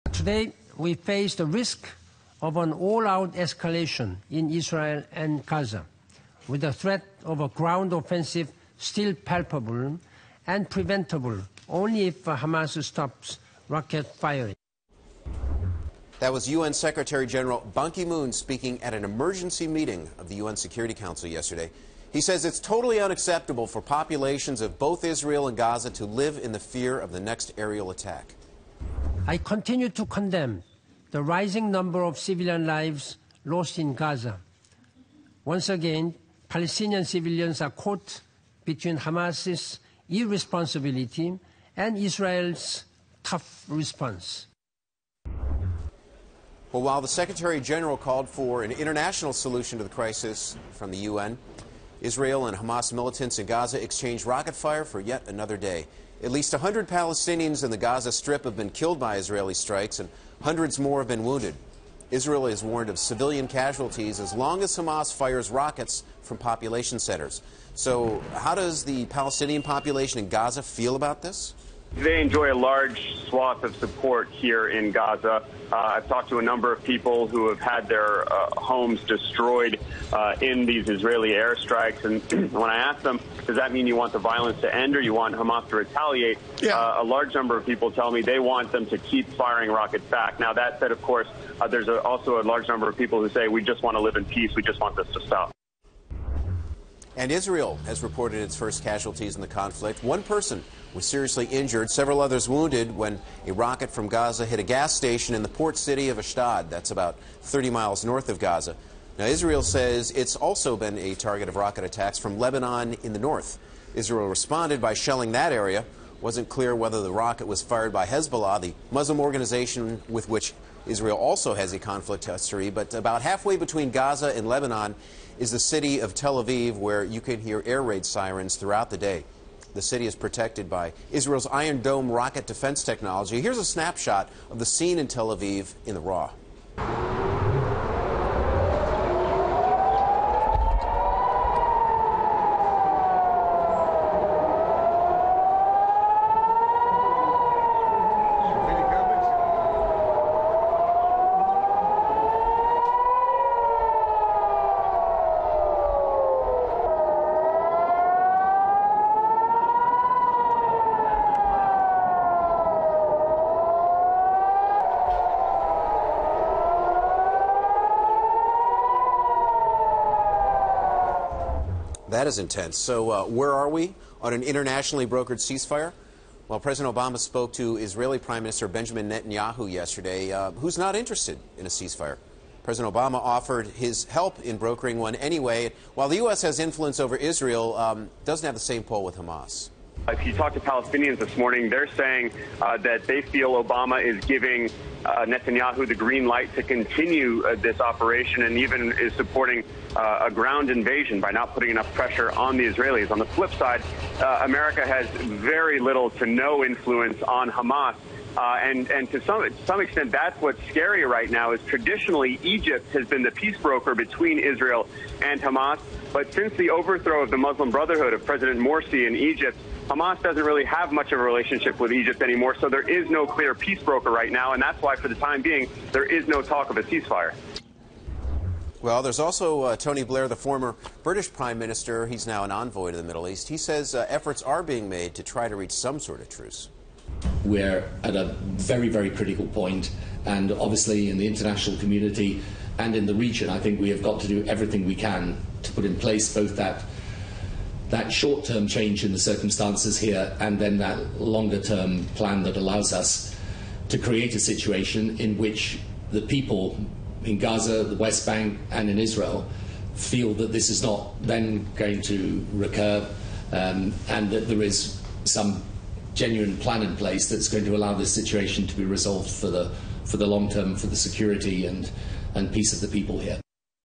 Today, we face the risk of an all-out escalation in Israel and Gaza, with the threat of a ground offensive still palpable and preventable only if Hamas stops rocket firing. That was UN Secretary General Ban Ki-moon speaking at an emergency meeting of the UN Security Council yesterday. He says it's totally unacceptable for populations of both Israel and Gaza to live in the fear of the next aerial attack. I continue to condemn the rising number of civilian lives lost in Gaza. Once again, Palestinian civilians are caught between Hamas's irresponsibility and Israel's tough response. Well, while the Secretary General called for an international solution to the crisis from the UN, Israel and Hamas militants in Gaza exchanged rocket fire for yet another day. At least 100 Palestinians in the Gaza Strip have been killed by Israeli strikes, and hundreds more have been wounded. Israel is warned of civilian casualties as long as Hamas fires rockets from population centers. So how does the Palestinian population in Gaza feel about this? They enjoy a large swath of support here in Gaza. I've talked to a number of people who have had their homes destroyed in these Israeli airstrikes. And when I ask them, does that mean you want the violence to end or you want Hamas to retaliate? A large number of people tell me they want them to keep firing rockets back. Now, that said, of course, there's also a large number of people who say we just want to live in peace. We just want this to stop. And Israel has reported its first casualties in the conflict. One person was seriously injured, several others wounded when a rocket from Gaza hit a gas station in the port city of Ashdod. That's about 30 miles north of Gaza. Now, Israel says it's also been a target of rocket attacks from Lebanon in the north. Israel responded by shelling that area. Wasn't clear whether the rocket was fired by Hezbollah, the Muslim organization with which Israel also has a conflict history. But about halfway between Gaza and Lebanon is the city of Tel Aviv, where you can hear air raid sirens throughout the day. The city is protected by Israel's Iron Dome rocket defense technology. Here's a snapshot of the scene in Tel Aviv in the raw. That is intense. So where are we on an internationally brokered ceasefire? Well, President Obama spoke to Israeli Prime Minister Benjamin Netanyahu yesterday, who's not interested in a ceasefire. President Obama offered his help in brokering one anyway, while the U.S. has influence over Israel, doesn't have the same pull with Hamas. If you talk to Palestinians this morning, they're saying that they feel Obama is giving Netanyahu the green light to continue this operation and even is supporting a ground invasion by not putting enough pressure on the Israelis. On the flip side, America has very little to no influence on Hamas. And to some extent, that's what's scary right now is traditionally Egypt has been the peace broker between Israel and Hamas. But since the overthrow of the Muslim Brotherhood of President Morsi in Egypt, Hamas doesn't really have much of a relationship with Egypt anymore, so there is no clear peace broker right now, and that's why, for the time being, there is no talk of a ceasefire. Well, there's also Tony Blair, the former British Prime Minister. He's now an envoy to the Middle East. He says efforts are being made to try to reach some sort of truce. We're at a very, very critical point, and obviously in the international community and in the region, I think we have got to do everything we can to put in place both that short-term change in the circumstances here and then that longer-term plan that allows us to create a situation in which the people in Gaza, the West Bank and in Israel feel that this is not then going to recur and that there is some genuine plan in place that's going to allow this situation to be resolved for the long term, for the security and peace of the people here.